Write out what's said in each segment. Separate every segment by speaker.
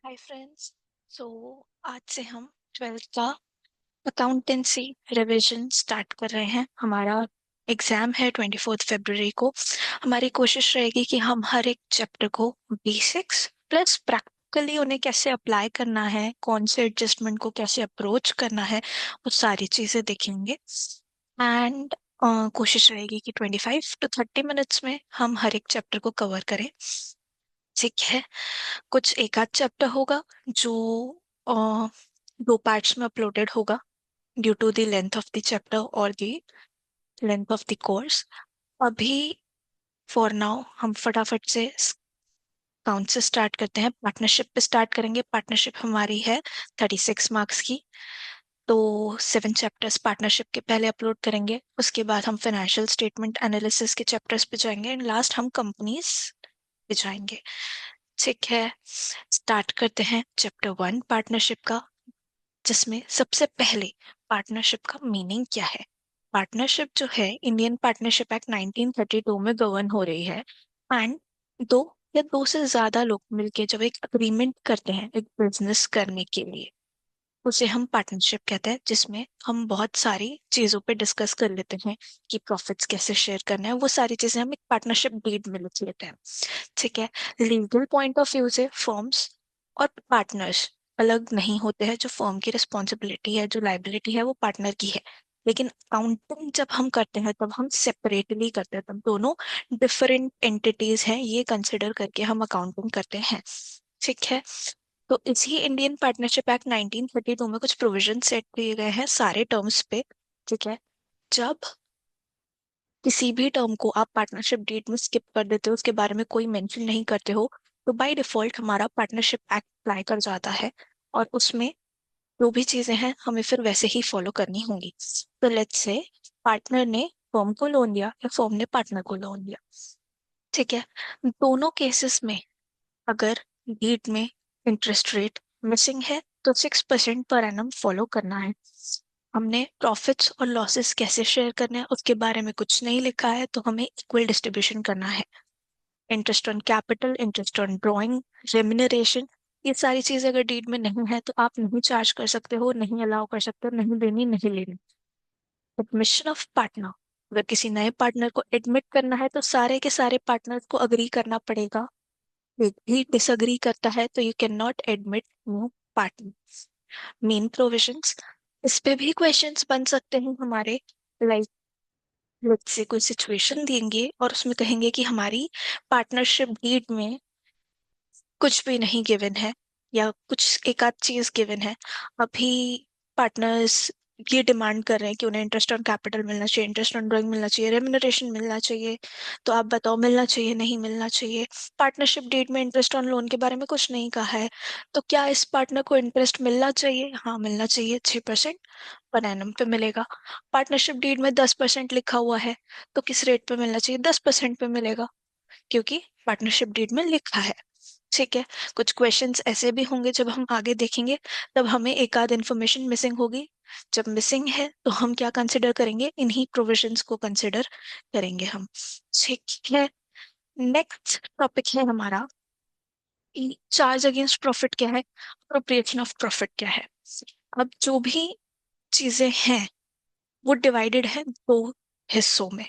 Speaker 1: Hi friends. सो आज से हम ट्वेल्थ का अकाउंटेंसी रिवीजन स्टार्ट कर रहे हैं। हमारा एग्जाम है 24 फरवरी को। हमारी कोशिश रहेगी कि हम हर एक चैप्टर को बेसिक्स प्लस प्रैक्टिकली उन्हें कैसे अप्लाई करना है, कौन से एडजस्टमेंट को कैसे अप्रोच करना है, वो सारी चीजें देखेंगे। एंड कोशिश रहेगी कि 25 to 30 मिनट्स में हम हर एक चैप्टर को कवर करें। ठीक है। कुछ एक आध चैप्टर होगा जो अ, दो पार्ट्स में अपलोडेड होगा due to the length of the chapter और the length of the course. अभी फॉर नाउ हम फटाफट से काउंट से स्टार्ट करते हैं। पार्टनरशिप पे स्टार्ट करेंगे। पार्टनरशिप हमारी है 36 मार्क्स की। तो 7 चैप्टर्स पार्टनरशिप के पहले अपलोड करेंगे। उसके बाद हम फाइनेंशियल स्टेटमेंट एनालिसिस के चैप्टर्स पे जाएंगे एंड लास्ट हम कंपनीज पे जाएंगे। ठीक है। स्टार्ट करते हैं चैप्टर 1 पार्टनरशिप का, जिसमें सबसे पहले पार्टनरशिप का मीनिंग क्या है। पार्टनरशिप जो है इंडियन पार्टनरशिप एक्ट 1932 में गवर्न हो रही है। एंड दो या दो से ज्यादा लोग मिलके जब एक अग्रीमेंट करते हैं एक बिजनेस करने के लिए, उसे हम पार्टनरशिप कहते हैं, जिसमें हम बहुत सारी चीजों पे डिस्कस कर लेते हैं कि प्रॉफिट्स कैसे शेयर करना है। वो सारी चीजें हम एक पार्टनरशिप डीड में लिख लेते हैं। ठीक है। लीगल पॉइंट ऑफ व्यू से फर्म्स और पार्टनर्स अलग नहीं होते हैं। जो फर्म की रिस्पॉन्सिबिलिटी है, जो लाइबिलिटी है, वो पार्टनर की है। लेकिन अकाउंटिंग जब हम करते हैं तब हम सेपरेटली करते हैं, तब दोनों डिफरेंट एंटिटीज हैं, ये कंसिडर करके हम अकाउंटिंग करते हैं। ठीक है। तो इसी इंडियन पार्टनरशिप एक्ट 1932 में कुछ प्रोविजन सेट किए गए हैं सारे टर्म्स पे। ठीक है। जब किसी भी टर्म को आप पार्टनरशिप डीड में स्किप कर देते हो, उसके बारे में कोई मेंशन नहीं करते हो, तो बाय डिफॉल्ट हमारा पार्टनरशिप एक्ट अप्लाई कर जाता है। और उसमें जो भी चीजें हैं हमें फिर वैसे ही फॉलो करनी होंगी। तो लेट्स से पार्टनर ने फर्म को लोन दिया या फर्म ने पार्टनर को लोन दिया। ठीक है। दोनों केसेस में अगर डीड में इंटरेस्ट रेट मिसिंग है तो 6% पर एनम फॉलो करना है। हमने प्रॉफिट्स और लॉसेस कैसे शेयर करने हैं उसके बारे में कुछ नहीं लिखा है, तो हमें इक्वल डिस्ट्रीब्यूशन करना है। Interest on capital, interest on drawing, remuneration, ये सारी चीजें अगर डीड में नहीं है तो आप नहीं चार्ज कर सकते हो, नहीं अलाउ कर सकते हो, नहीं देनी नहीं लेनी। एडमिशन ऑफ पार्टनर, अगर किसी नए पार्टनर को एडमिट करना है तो सारे के सारे पार्टनर को अग्री करना पड़ेगा। एक भी डिसअग्री करता है तो you can not admit new partner. Main provisions, इस पे भी क्वेश्चंस बन सकते हैं हमारे। लाइक लेट्स से कोई सिचुएशन देंगे और उसमें कहेंगे कि हमारी पार्टनरशिप डीड में कुछ भी नहीं गिवन है या कुछ एक आध चीज गिवन है। अभी पार्टनर्स ये डिमांड कर रहे हैं कि उन्हें इंटरेस्ट ऑन कैपिटल मिलना चाहिए, इंटरेस्ट ऑन ड्राइंग मिलना चाहिए, रेम्यूनरेशन मिलना चाहिए। तो आप बताओ मिलना चाहिए नहीं मिलना चाहिए। पार्टनरशिप डीड में इंटरेस्ट ऑन लोन के बारे में कुछ नहीं कहा है। तो क्या इस पार्टनर को इंटरेस्ट मिलना चाहिए? हाँ मिलना चाहिए, 6% पर एनम पे मिलेगा। पार्टनरशिप डीड में 10% लिखा हुआ है, तो किस रेट पे मिलना चाहिए? 10% पे मिलेगा, क्योंकि पार्टनरशिप डीड में लिखा है। ठीक है। कुछ क्वेश्चंस ऐसे भी होंगे जब हम आगे देखेंगे, तब हमें एक आध इन्फॉर्मेशन मिसिंग होगी। जब मिसिंग है तो हम क्या कंसिडर करेंगे? इन्हीं प्रोविजंस को कंसिडर करेंगे हम। ठीक है। नेक्स्ट टॉपिक है हमारा चार्ज अगेंस्ट प्रॉफिट क्या है, अप्रोप्रिएशन ऑफ प्रॉफिट क्या है। अब जो भी चीजें हैं वो डिवाइडेड है दो हिस्सों में।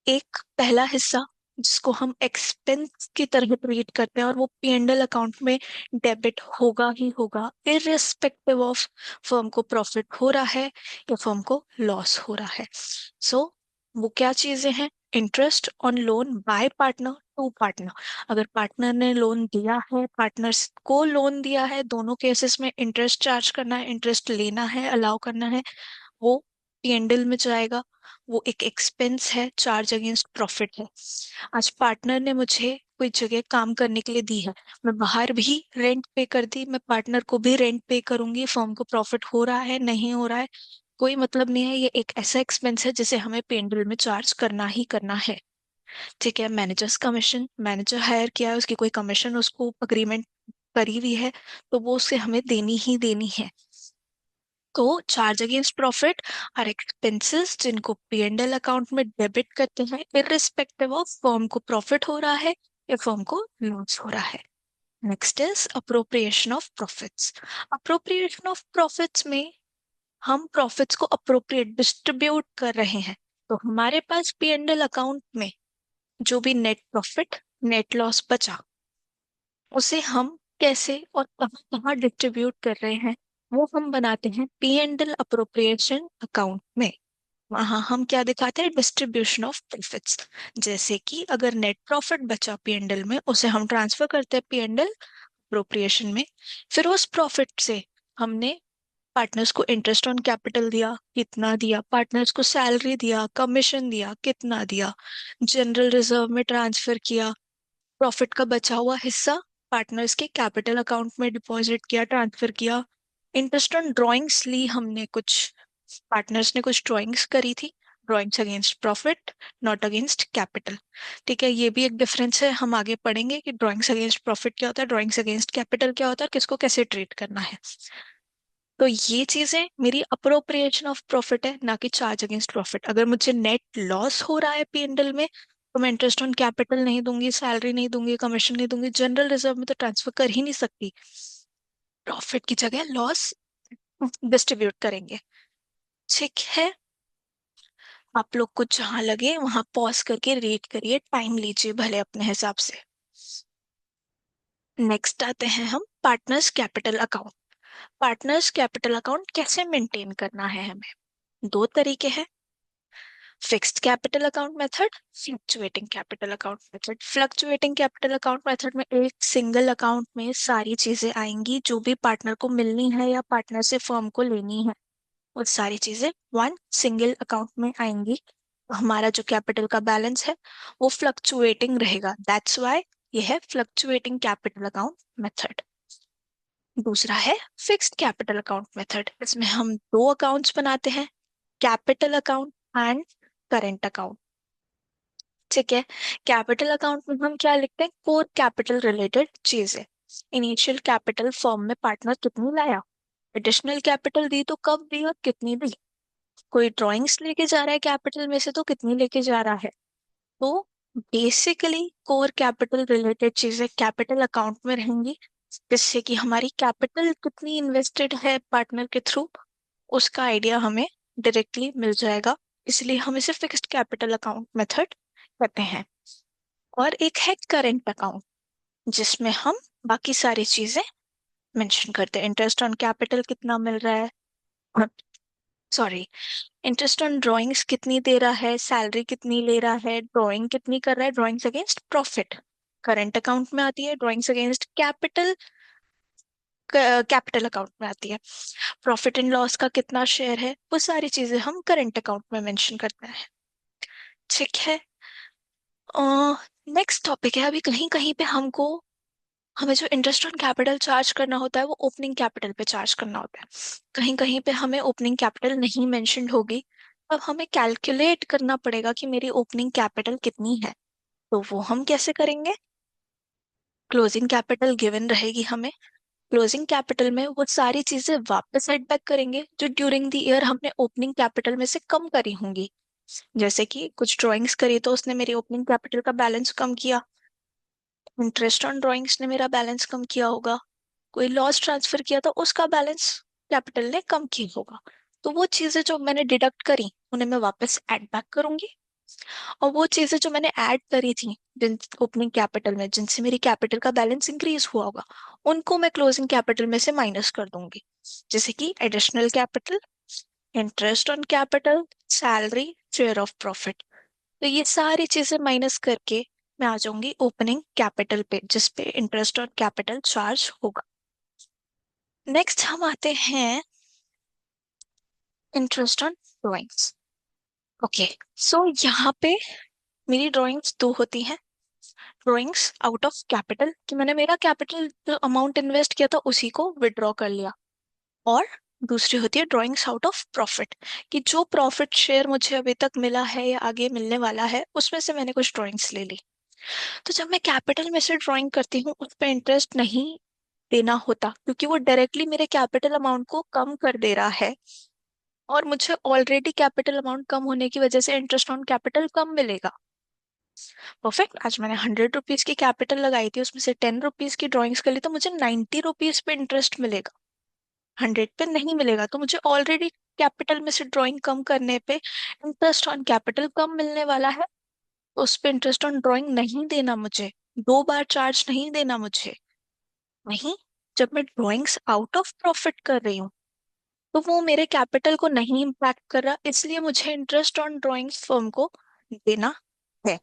Speaker 1: एक पहला हिस्सा जिसको हम एक्सपेंस की तरह ट्रीट करते हैं और वो P&L अकाउंट में डेबिट होगा ही होगा, इररिस्पेक्टिव ऑफ फर्म को प्रॉफिट हो रहा है या फर्म को लॉस हो रहा है। सो वो क्या चीजें हैं? Interest on loan by partner to partner. अगर पार्टनर ने लोन दिया है, पार्टनर्स को लोन दिया है, दोनों केसेस में इंटरेस्ट चार्ज करना है, इंटरेस्ट लेना है, अलाउ करना है, वो P&L में जाएगा। वो एक एक्सपेंस है, चार्ज अगेंस्ट प्रॉफिट है। आज पार्टनर ने मुझे कोई जगह काम करने के लिए दी है, मैं बाहर भी रेंट पे कर दी, मैं पार्टनर को भी रेंट पे करूंगी। फर्म को प्रॉफिट हो रहा है नहीं हो रहा है कोई मतलब नहीं है, ये एक ऐसा एक्सपेंस है जिसे हमें P&L में चार्ज करना ही करना है। ठीक है। मैनेजर्स कमीशन, मैनेजर हायर किया है, उसकी कोई कमीशन उसको अग्रीमेंट करी हुई है, तो वो उसे हमें देनी ही देनी है। को चार्ज अगेंस्ट प्रॉफिट और एक्सपेंसेस जिनको P&L अकाउंट में डेबिट करते हैं, इररिस्पेक्टिव ऑफ फर्म को प्रॉफिट हो रहा है या फर्म को लॉस हो रहा है। Next is appropriation of profits. Appropriation of profits में हम प्रॉफिट्स को अप्रोप्रिएट डिस्ट्रीब्यूट कर रहे हैं। तो हमारे पास पी एंड एल अकाउंट में जो भी नेट प्रॉफिट नेट लॉस बचा, उसे हम कैसे और कहाँ कहाँ डिस्ट्रीब्यूट कर रहे हैं, वो हम बनाते हैं P and L appropriation account में। वहां हम क्या दिखाते हैं, डिस्ट्रीब्यूशन ऑफ प्रॉफिट्स। जैसे कि अगर नेट प्रॉफिट बचा पी एंड एल में, उसे हम ट्रांसफर करते हैं पी एंड एल अप्रोप्रिएशन में। फिर उस प्रॉफिट से हमने पार्टनर्स को इंटरेस्ट ऑन कैपिटल दिया, कितना दिया, पार्टनर्स को सैलरी दिया, कमीशन दिया, कितना दिया, जनरल रिजर्व में ट्रांसफर किया, प्रॉफिट का बचा हुआ हिस्सा पार्टनर्स के कैपिटल अकाउंट में डिपॉजिट किया, ट्रांसफर किया। इंटरेस्ट ऑन ड्राइंग्स ली हमने, कुछ पार्टनर्स ने कुछ ड्राइंग्स करी थी, drawings against profit not against capital. ठीक है, ये भी एक डिफरेंस है, हम आगे पढ़ेंगे कि ड्राइंग्स अगेंस्ट प्रॉफिट क्या होता है, ड्राइंग्स अगेंस्ट कैपिटल क्या होता है और किसको कैसे ट्रीट करना है। तो ये चीजें मेरी अप्रोप्रिएशन ऑफ प्रॉफिट है, ना कि चार्ज अगेंस्ट प्रॉफिट। अगर मुझे नेट लॉस हो रहा है पीएनडल में, तो मैं इंटरेस्ट ऑन कैपिटल नहीं दूंगी, सैलरी नहीं दूंगी, कमीशन नहीं दूंगी, जनरल रिजर्व में तो ट्रांसफर कर ही नहीं सकती। प्रॉफिट की जगह लॉस डिस्ट्रीब्यूट करेंगे। ठीक है, आप लोग को जहां लगे वहां पॉज करके रीड करिए, टाइम लीजिए भले अपने हिसाब से। नेक्स्ट आते हैं हम partners capital account. Partners capital account कैसे मेंटेन करना है हमें, दो तरीके हैं, fixed capital account method, fluctuating capital account method. Fluctuating capital account method में एक सिंगल अकाउंट में सारी चीजें आएंगी जो भी पार्टनर को मिलनी है या पार्टनर से फर्म को लेनी है, वो सारी चीजें वन सिंगल अकाउंट में आएंगी। तो हमारा जो कैपिटल का बैलेंस है वो फ्लक्चुएटिंग रहेगा, दैट्स व्हाई ये है फ्लक्चुएटिंग कैपिटल अकाउंट मेथड। दूसरा है फिक्स्ड कैपिटल अकाउंट मेथड। इसमें हम दो अकाउंट्स बनाते हैं, capital account and current account. ठीक है, कैपिटल अकाउंट में हम क्या लिखते हैं, कोर कैपिटल रिलेटेड चीजें। इनिशियल कैपिटल फर्म में पार्टनर कितनी लाया, एडिशनल कैपिटल दी तो कब दी और कितनी दी, कोई ड्राइंग्स लेके जा रहा है कैपिटल में से तो कितनी लेके जा रहा है। तो बेसिकली कोर कैपिटल रिलेटेड चीजें कैपिटल अकाउंट में रहेंगी, जिससे कि हमारी कैपिटल कितनी इन्वेस्टेड है पार्टनर के थ्रू उसका आइडिया हमें डायरेक्टली मिल जाएगा। इसलिए हम इसे फिक्स्ड कैपिटल अकाउंट मेथड कहते हैं। और एक है करेंट अकाउंट, जिसमें हम बाकी सारी चीजें मेंशन करते हैं, इंटरेस्ट ऑन कैपिटल कितना मिल रहा है, सॉरी, इंटरेस्ट ऑन ड्राइंग्स कितनी दे रहा है, सैलरी कितनी ले रहा है, ड्राइंग कितनी कर रहा है, drawings against profit current account में आती है, drawings against capital capital account में आती है, प्रॉफिट एंड लॉस का कितना शेयर है, वो सारी चीजें हम करंट अकाउंट में मेंशन करते हैं। ठीक है, नेक्स्ट टॉपिक है, अभी कहीं कहीं पे हमको हमें जो इंटरेस्ट ऑन कैपिटल चार्ज करना होता है वो ओपनिंग कैपिटल पे चार्ज करना होता है, कहीं कहीं पे हमें ओपनिंग कैपिटल नहीं मेंशन्ड होगी। अब हमें कैलकुलेट करना पड़ेगा कि मेरी ओपनिंग कैपिटल कितनी है। तो वो हम कैसे करेंगे, क्लोजिंग कैपिटल गिवन रहेगी हमें, क्लोजिंग कैपिटल में वो सारी चीजें वापस एड बैक करेंगे जो ड्यूरिंग द ईयर हमने ओपनिंग कैपिटल में से कम करी होंगी। जैसे कि कुछ ड्राइंग्स करी तो उसने मेरी ओपनिंग कैपिटल का बैलेंस कम किया, इंटरेस्ट ऑन ड्राइंग्स ने मेरा बैलेंस कम किया होगा, कोई लॉस ट्रांसफर किया तो उसका बैलेंस कैपिटल ने कम किया होगा। तो वो चीजें जो मैंने डिडक्ट करी उन्हें मैं वापस ऐड बैक करूंगी, और वो चीजें जो मैंने ऐड करी थी जिन ओपनिंग कैपिटल में जिनसे मेरी कैपिटल का बैलेंस इंक्रीज हुआ होगा, उनको मैं क्लोजिंग कैपिटल में से माइनस कर दूंगी। जैसे कि additional capital, interest on capital, salary, share of profit. तो ये सारी चीजें माइनस करके मैं आ जाऊंगी ओपनिंग कैपिटल पे, जिसपे इंटरेस्ट ऑन कैपिटल चार्ज होगा। नेक्स्ट हम आते हैं इंटरेस्ट ऑन ड्राइंग्स। ओके, सो यहाँ पे मेरी ड्राइंग्स दो होती हैं, ड्राइंग्स आउट ऑफ कैपिटल कि मैंने मेरा कैपिटल जो अमाउंट इन्वेस्ट किया था उसी को विड्रॉ कर लिया, और दूसरी होती है ड्राइंग्स आउट ऑफ प्रॉफिट कि जो प्रॉफिट शेयर मुझे अभी तक मिला है या आगे मिलने वाला है उसमें से मैंने कुछ ड्राइंग्स ले ली। तो जब मैं कैपिटल में से ड्राइंग करती हूँ उस पर इंटरेस्ट नहीं देना होता, क्योंकि वो डायरेक्टली मेरे कैपिटल अमाउंट को कम कर दे रहा है, और मुझे ऑलरेडी कैपिटल अमाउंट कम होने की वजह से इंटरेस्ट ऑन कैपिटल कम मिलेगा। परफेक्ट। आज मैंने 100 रुपीज की कैपिटल लगाई थी, उसमें से 10 रुपीज की ड्रॉइंग्स कर ली, तो मुझे 90 रुपीज पे इंटरेस्ट मिलेगा, 100 पे नहीं मिलेगा। तो मुझे ऑलरेडी कैपिटल में से ड्राइंग कम करने पे इंटरेस्ट ऑन कैपिटल कम मिलने वाला है, तो उस पे इंटरेस्ट ऑन ड्राइंग नहीं देना मुझे, 2 बार चार्ज नहीं देना मुझे। नहीं, जब मैं ड्राइंग्स आउट ऑफ प्रॉफिट कर रही हूँ तो वो मेरे कैपिटल को नहीं इम्पैक्ट कर रहा, इसलिए मुझे इंटरेस्ट ऑन ड्राइंग्स फर्म को देना है।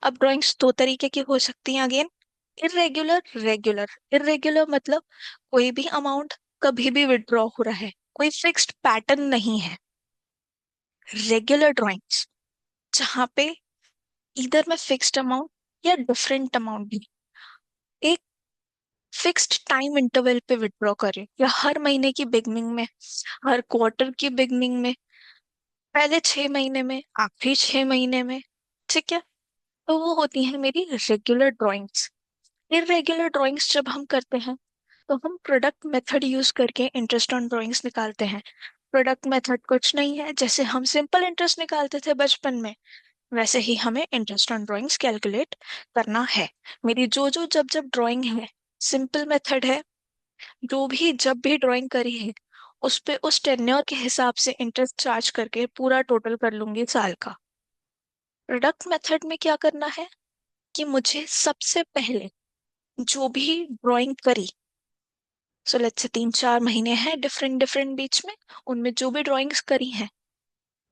Speaker 1: अब ड्राइंग्स दो तरीके की हो सकती हैं अगेन, इरेगुलर, रेगुलर। इरेगुलर मतलब कोई भी अमाउंट कभी भी विड्रॉ हो रहा है, कोई फिक्स्ड पैटर्न नहीं है। रेगुलर ड्राइंग्स जहाँ पे इधर मैं फिक्स्ड अमाउंट या डिफरेंट अमाउंट भी एक फिक्स्ड टाइम इंटरवल पे विड्रॉ करें, या हर महीने की बिगनिंग में, हर क्वार्टर की बिगनिंग में, पहले 6 महीने में, आखिरी 6 महीने में, ठीक है। तो वो होती है मेरी रेगुलर ड्राइंग्स। इरेगुलर ड्राइंग्स जब हम करते हैं तो हम प्रोडक्ट मेथड यूज करके इंटरेस्ट ऑन ड्राइंग्स निकालते हैं। प्रोडक्ट मेथड कुछ नहीं है, जैसे हम सिंपल इंटरेस्ट निकालते थे बचपन में, वैसे ही हमें इंटरेस्ट ऑन ड्राइंग्स कैलकुलेट करना है। मेरी जो जो जब जब ड्राइंग है, सिंपल मेथड है, जो भी जब भी ड्राइंग करी है उस पे उस टेन्योर के हिसाब से इंटरेस्ट चार्ज करके पूरा टोटल कर लूंगी साल का। प्रोडक्ट मेथड में क्या करना है कि मुझे सबसे पहले जो भी ड्राइंग करी, सो लेट्स से 3-4 महीने हैं डिफरेंट डिफरेंट बीच में, उनमें जो भी ड्राइंग्स करी हैं,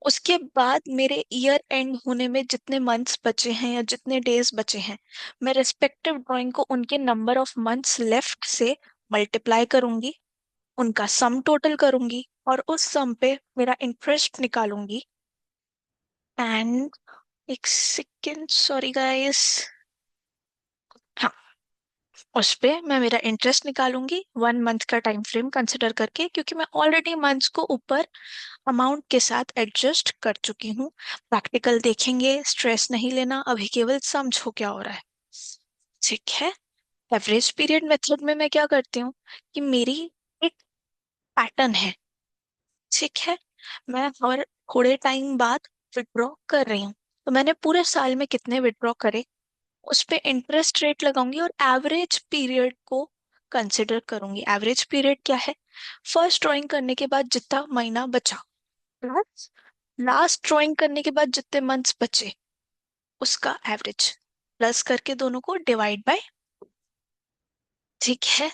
Speaker 1: उसके बाद मेरे ईयर एंड होने में जितने मंथ्स बचे हैं या जितने डेज बचे हैं, मैं रिस्पेक्टिव ड्राइंग को उनके नंबर ऑफ मंथ्स लेफ्ट से मल्टीप्लाई करूंगी, उनका सम टोटल करूंगी और उस सम पे मेरा इंटरेस्ट निकालूंगी। एंड एक सेकेंड, सॉरी गाइस, हाँ, उस पे मैं मेरा इंटरेस्ट निकालूंगी 1 मंथ का टाइम फ्रेम कंसिडर करके, क्योंकि मैं ऑलरेडी मंथ्स को ऊपर अमाउंट के साथ एडजस्ट कर चुकी हूँ। प्रैक्टिकल देखेंगे, स्ट्रेस नहीं लेना, अभी केवल समझो क्या हो रहा है, ठीक है। एवरेज पीरियड मेथड में मैं क्या करती हूँ कि मेरी एक पैटर्न है, ठीक है। मैं हर थोड़े टाइम बाद विड्रॉ कर रही हूँ, तो मैंने पूरे साल में कितने विड्रॉ करे उस पे इंटरेस्ट रेट लगाऊंगी और एवरेज पीरियड को कंसिडर करूंगी। एवरेज पीरियड क्या है? फर्स्ट ड्राइंग करने के बाद जितना महीना बचा प्लस लास्ट ड्राइंग करने के बाद जितने मंथ्स बचे उसका एवरेज, प्लस करके दोनों को डिवाइड बाय, ठीक है।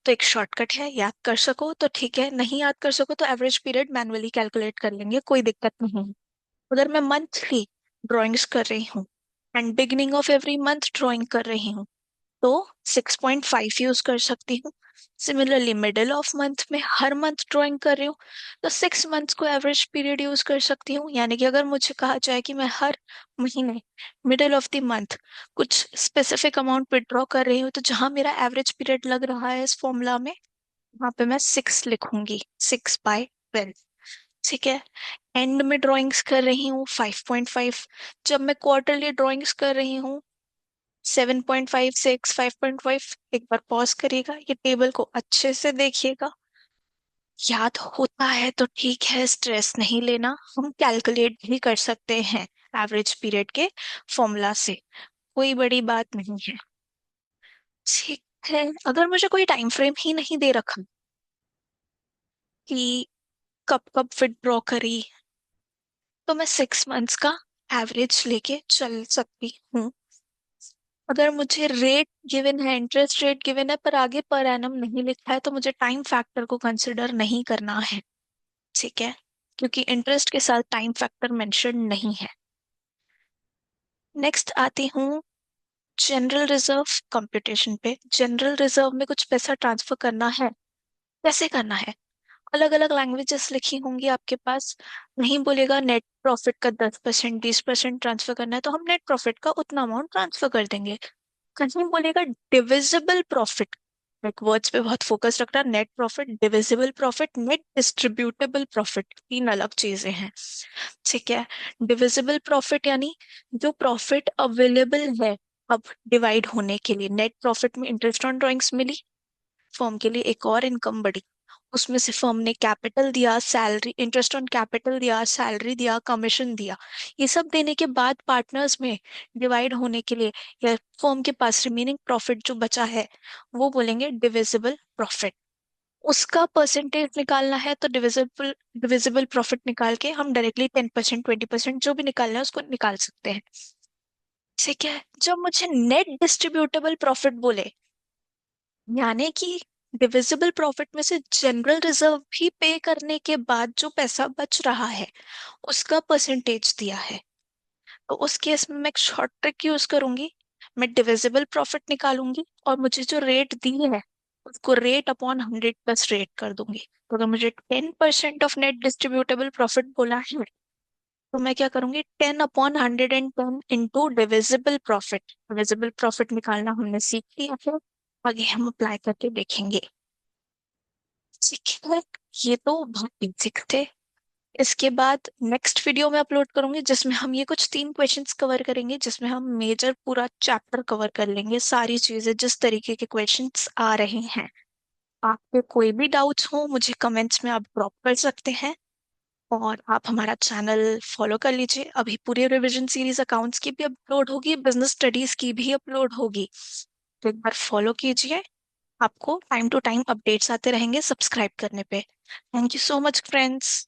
Speaker 1: तो एक शॉर्टकट है, याद कर सको तो ठीक है, नहीं याद कर सको तो एवरेज पीरियड मैन्युअली कैलकुलेट कर लेंगे, कोई दिक्कत नहीं है। अगर मैं मंथली ड्राइंग्स कर रही हूँ and beginning of every month drawing कर रही हूँ तो 6.5 यूज कर सकती हूँ। सिमिलरली मिडिल ऑफ मंथ में हर मंथ ड्राइंग कर रही हूँ तो 6 मंथ्स को एवरेज पीरियड यूज कर सकती हूँ। यानी कि अगर मुझे कहा जाए कि मैं हर महीने मिडिल ऑफ द मंथ कुछ स्पेसिफिक अमाउंट विड्रॉ कर रही हूँ, तो जहां मेरा एवरेज पीरियड लग रहा है इस फॉर्मूला में, वहां पे मैं 6 लिखूंगी, 6/12, ठीक है। एंड में ड्राइंग्स कर रही हूँ 5.5, जब मैं क्वार्टरली ड्राइंग्स कर रही हूँ 7.56, 5.5। एक बार पॉज करिएगा, ये टेबल को अच्छे से देखिएगा, याद होता है तो ठीक है, स्ट्रेस नहीं लेना, हम कैलकुलेट भी कर सकते हैं एवरेज पीरियड के फॉर्मूला से, कोई बड़ी बात नहीं है, ठीक है। अगर मुझे कोई टाइम फ्रेम ही नहीं दे रखा कि कब कब विड्रॉ करी, तो मैं 6 मंथ्स का एवरेज लेके चल सकती हूँ। अगर मुझे रेट गिवन है, इंटरेस्ट रेट गिवन है, पर आगे पर एनम नहीं लिखा है, तो मुझे टाइम फैक्टर को कंसिडर नहीं करना है, ठीक है, क्योंकि इंटरेस्ट के साथ टाइम फैक्टर मेंशन नहीं है। नेक्स्ट आती हूँ जनरल रिजर्व कंप्यूटेशन पे। जनरल रिजर्व में कुछ पैसा ट्रांसफर करना है, कैसे करना है? अलग अलग लैंग्वेजेस लिखी होंगी आपके पास, नहीं बोलेगा नेट प्रॉफिट का 10%, 20% ट्रांसफर करना है तो हम नेट प्रॉफिट का उतना अमाउंट ट्रांसफर कर देंगे। कहीं बोलेगा डिविजिबल प्रॉफिट, लाइक वर्ड्स पे बहुत फोकस रखना, net profit, divisible profit, net distributable profit, तीन अलग चीजें हैं, ठीक है। डिविजिबल प्रॉफिट यानी जो प्रॉफिट अवेलेबल है अब डिवाइड होने के लिए, नेट प्रॉफिट में इंटरेस्ट ऑन ड्राइंग्स मिली, फर्म के लिए एक और इनकम बढ़ी, उसमें से फर्म ने कैपिटल दिया, सैलरी, इंटरेस्ट ऑन कैपिटल दिया, सैलरी दिया, कमीशन दिया। ये सब देने के बाद पार्टनर्स में डिवाइड होने के लिए, या फर्म के पास रिमेनिंग प्रॉफिट जो बचा है, वो बोलेंगे डिविजिबल प्रॉफिट। उसका परसेंटेज निकालना है तो डिविजिबल डिविजिबल प्रॉफिट निकाल के हम डायरेक्टली 10%, 20% जो भी निकालना है उसको निकाल सकते हैं। ठीक है, जब मुझे नेट डिस्ट्रीब्यूटेबल प्रॉफिट बोले, यानी कि डिविजिबल प्रॉफिट में से जनरल रिजर्व भी पे करने के बाद जो पैसा बच रहा है उसका परसेंटेज दिया है, तो उस केस में मैं एक शॉर्ट ट्रिक यूज करूंगी। मैं डिविजिबल प्रॉफिट निकालूंगी और मुझे जो रेट दी है उसको रेट अपॉन 100 प्लस रेट कर दूंगी। तो अगर मुझे 10% ऑफ नेट डिस्ट्रीब्यूटेबल प्रॉफिट बोला है, तो मैं क्या करूंगी, 10/110 into divisible profit. Divisible profit निकालना हमने सीख लिया है, आगे हम अप्लाई करके देखेंगे। ठीक है, ये तो बहुत बेसिक थे। इसके बाद नेक्स्ट वीडियो में अपलोड करूंगी जिसमें हम ये कुछ 3 क्वेश्चंस कवर करेंगे, जिसमें हम मेजर पूरा चैप्टर कवर कर लेंगे, सारी चीजें जिस तरीके के क्वेश्चंस आ रहे हैं। आपको कोई भी डाउट्स हो मुझे कमेंट्स में आप ड्रॉप कर सकते हैं। और आप हमारा चैनल फॉलो कर लीजिए, अभी पूरी रिवीजन सीरीज अकाउंट्स की भी अपलोड होगी, बिजनेस स्टडीज की भी अपलोड होगी, तो एक बार फॉलो कीजिए। आपको टाइम टू टाइम अपडेट्स आते रहेंगे सब्सक्राइब करने पे। Thank you so much friends.